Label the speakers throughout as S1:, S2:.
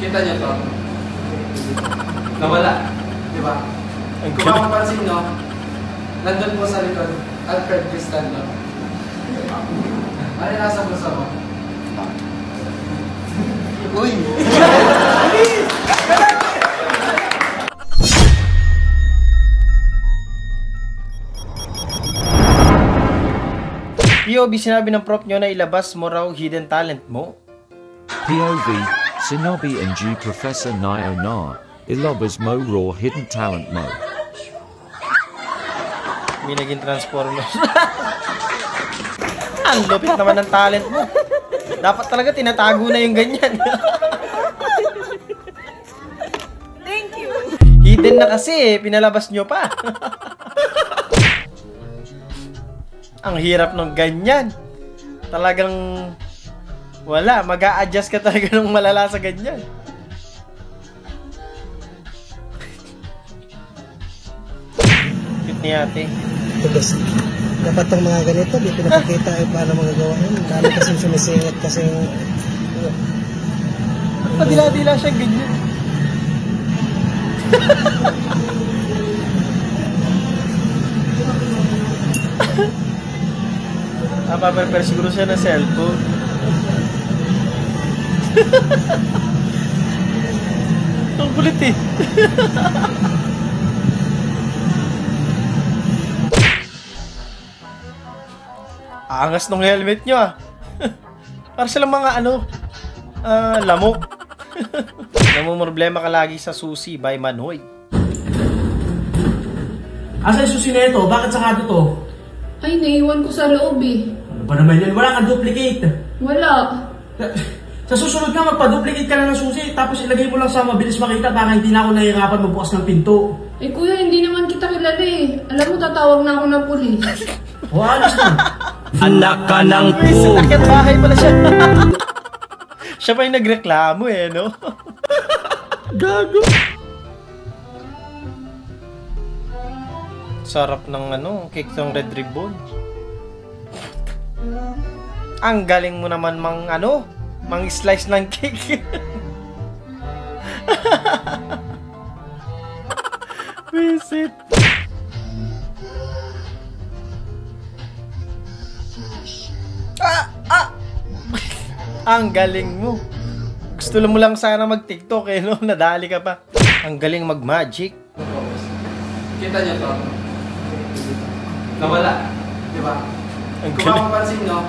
S1: Kita niyo to? Nawala. Di ba? Kung mapapansin nyo, nandun po sa likod, Alfred Cristando. Ano yung nasa bulsa mo? Uy!
S2: POV, sinabi ng prof nyo na ilabas mo raw hidden talent mo.
S3: POV, sinabi ng Professor Nio na ilabas mo raw hidden talent mo.
S2: May naging transformer. Ang lupit naman ng talent mo. Dapat talaga tinatago na yung ganyan.
S4: Thank you.
S2: Hidden na kasi pinalabas nyo pa. Ang hirap ng ganyan. Talagang wala, mag-a-adjust ka talaga ng malala sa ganyan. Cute ni ate.
S5: Dapat ang mga ganito, di pinapakita paano magagawa yun. Dami kasing sumisingit kasing...
S2: Padila-dila siya ganyan. Pero siguro siya na cellphone. Ang kulit eh. Angas ng helmet nyo ah. Para silang mga lamok. Namumroblema ka lagi sa susi by Manoy.
S6: Asa yung susi na ito? Bakit sakado to?
S4: Ay, naiwan ko sa loob eh.
S6: Ano ba naman yan? Wala kang duplicate.
S4: Wala.
S6: Sa susunod nga, magpa-duplicate ka na ng susi, tapos ilagay mo lang sa mabilis makita para hindi na ako nahihirapan magbukas ng pinto.
S4: Eh kuya, hindi naman kita kilala eh. Alam mo, tatawag na ako ng pulis.
S6: O, alas na.
S3: Anak ka ng
S2: Sa takyat bahay pala siya. Siya pa yung nagreklamo eh, no? Gago. Sarap ng cake ng Red Ribbon. Ang galing mo naman mang slice ng cake. Visit. Ang galing mo. Gusto mo lang sana mag-TikTok eh, no? Nadali ka pa. Ang galing mag-magic.
S1: Kita niyo to? Nawala. Di ba? Kung mapapansin nyo,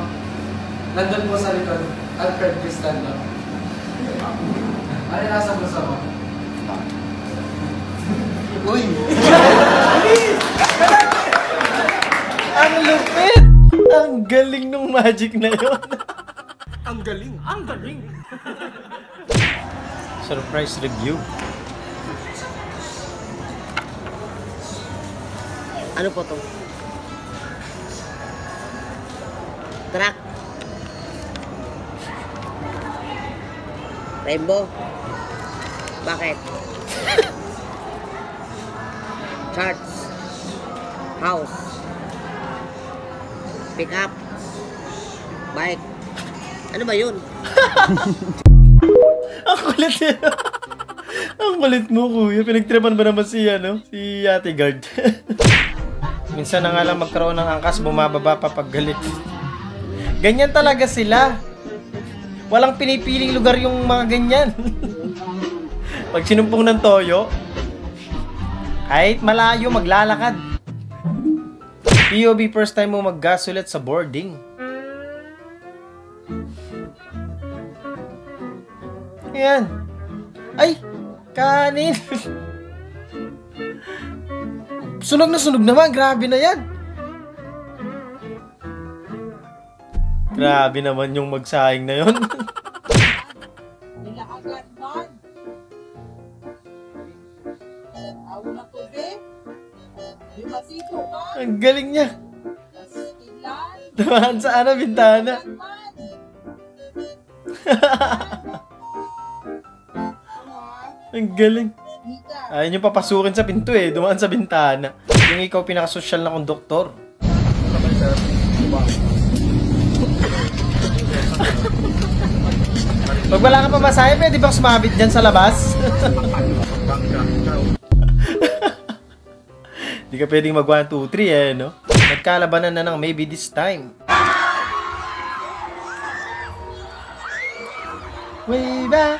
S1: nandun po sa likod, Alfred Cristando. Ano yung nasa bulsa mo? Uy!
S2: Ang lupit! Ang galing ng magic na yun.
S6: Ang galing! Ang galing!
S2: Surprise review.
S5: Ano po to? Truck. Rainbow. Bakit? Charts. House. Pick up. Bike. Ano ba yun?
S2: Ang kulit yun. Ang kulit mo, kuya. Pinagtripan ba naman si Ate Guard? Minsan na nga lang magkaroon ng angkas, bumababa pa pag galit. Ganyan talaga sila. Walang pinipiling lugar yung mga ganyan. Pag sinumpong ng toyo, kahit malayo, maglalakad. POV, first time mo mag-gas ulit sa boarding. Ayan. Ay! Kanin! Sunog na sunog naman. Grabe na yan. Grabe naman yung magsayang na yun. Ang galing niya. Dumaan sa bintana. Ang galing. Ayaw nyo papasukin sa pinto eh. Dumaan sa bintana. Yung ikaw pinakasosyal na konduktor. Pag wala ka pa masahe, pwede bang sumabit dyan sa labas? Di ka pwedeng mag 1, 2, 3 eh, no? Nagkalabanan na ng maybe this time. Way back!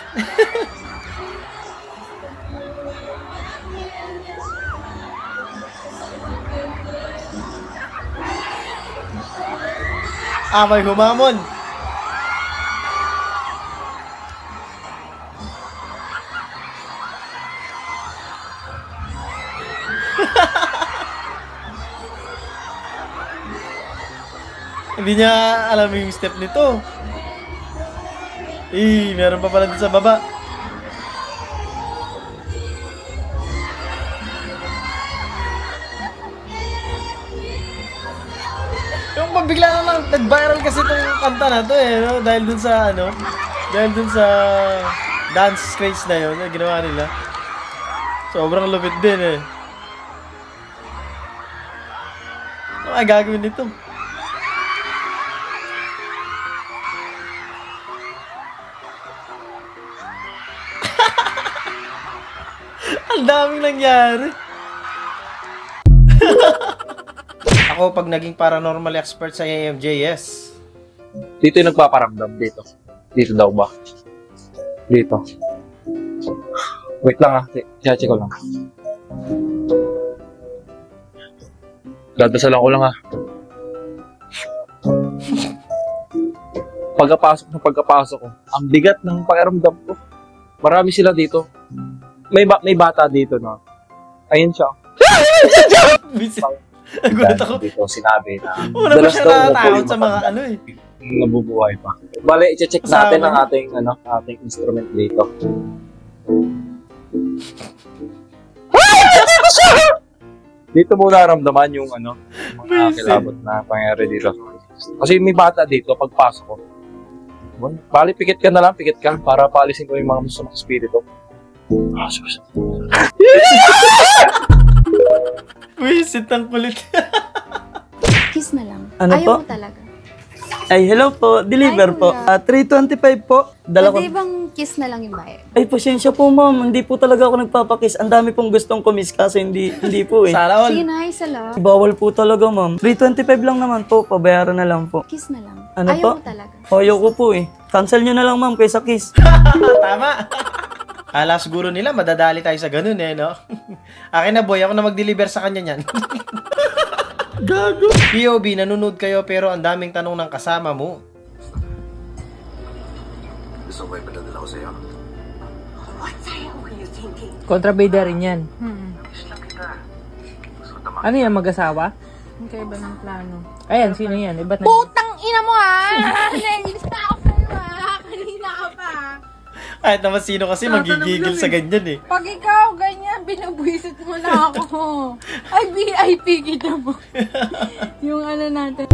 S2: May humamon! Hindi niya alam yung step nito. Meron pa pala dun sa baba. Yung pabigla na lang, nag-viral kasi itong kanta na to eh, no? Dahil dun sa dance craze na yun, na ginawa nila. Sobrang lupit din eh. Ano ay gagawin nito? Ang daming nangyari. Ako pag naging paranormal expert sa AMJ, yes.
S7: Dito yung nagpaparamdam, dito. Dito daw ba? Dito. Wait lang ah, check ko lang. Dadasalan ko lang ah. Pagkapasok ko, ang bigat ng pakiramdam ko. Marami sila dito. May bata dito, no? Ayun siya.
S2: Nagulat ako.
S7: Dito sinabi na
S2: Una pa siya natatakot sa mga ano eh.
S7: Nabubuhay pa. Bale, i-check natin ang ating instrument dito. Dito mo naramdaman yung mga kilabot na pangyayari dito. Kasi may bata dito pagpasok ko. Bali, pikit ka na lang, pikit ka para paalisin ko yung mga masamang espiritu.
S2: Wisit ang kulit.
S8: Kiss na lang.
S5: Ano
S8: Ayaw
S5: po?
S8: mo talaga.
S5: Ay, hello po. Deliver
S8: Ay,
S5: po.
S8: kuya.
S5: 325 po. Dala ko.
S8: Pwede bang kiss na lang yung bayad?
S5: Ay, pasensya po ma'am. Hindi po talaga ako nagpapakiss. Ang dami pong gustong kumiss kasi hindi po eh.
S2: Sana all.
S8: Sige na, isa lang.
S5: Bawal po talaga ma'am. 325 lang naman po. Pabayaran na lang po.
S8: Kiss na lang.
S5: Ano
S8: Ayaw
S5: po?
S8: mo talaga.
S5: Ayaw ko po eh. Cancel nyo na lang ma'am kaysa kiss.
S2: Tama. Ala siguro nila madadali tayo sa ganun eh, no? Akin na boy, ako na mag-deliver sa kanya niyan. Gago. POV, nanonood kayo pero ang daming tanong ng kasama mo.
S9: Kontrabida rin yan. Ano yan, mag-asawa?
S4: Okay ba ng plano?
S9: Ayan, sino yan? Iba't na.
S4: Putang ina mo ha! Nainis na ako sa'yo ha! Kanina ka pa.
S2: Kahit naman sino kasi magigigil sa ganyan eh.
S4: Pag ikaw ganyan, binubwisit mo na ako. Ay, VIP kita mo. Yung ano natin.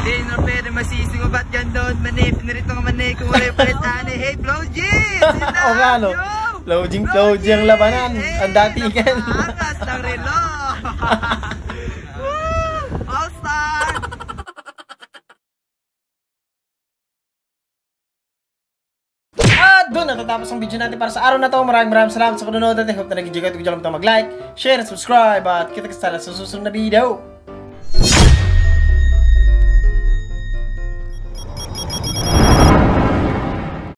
S10: Di na pwede masisi ko ba't gandun manip narito nga manik kung wala palit ane. Hey Flowjin!
S2: O nga no, Flowjing ang labanan. Ang datingan.
S10: Angas ng relo! All-star!
S2: At doon natatapos ang video natin para sa araw na to. Maraming salamat sa panonood at I hope na nag-enjoy kayo. Kung dyan lang mag-like, share, and subscribe. At kita-kita sa susunod na video.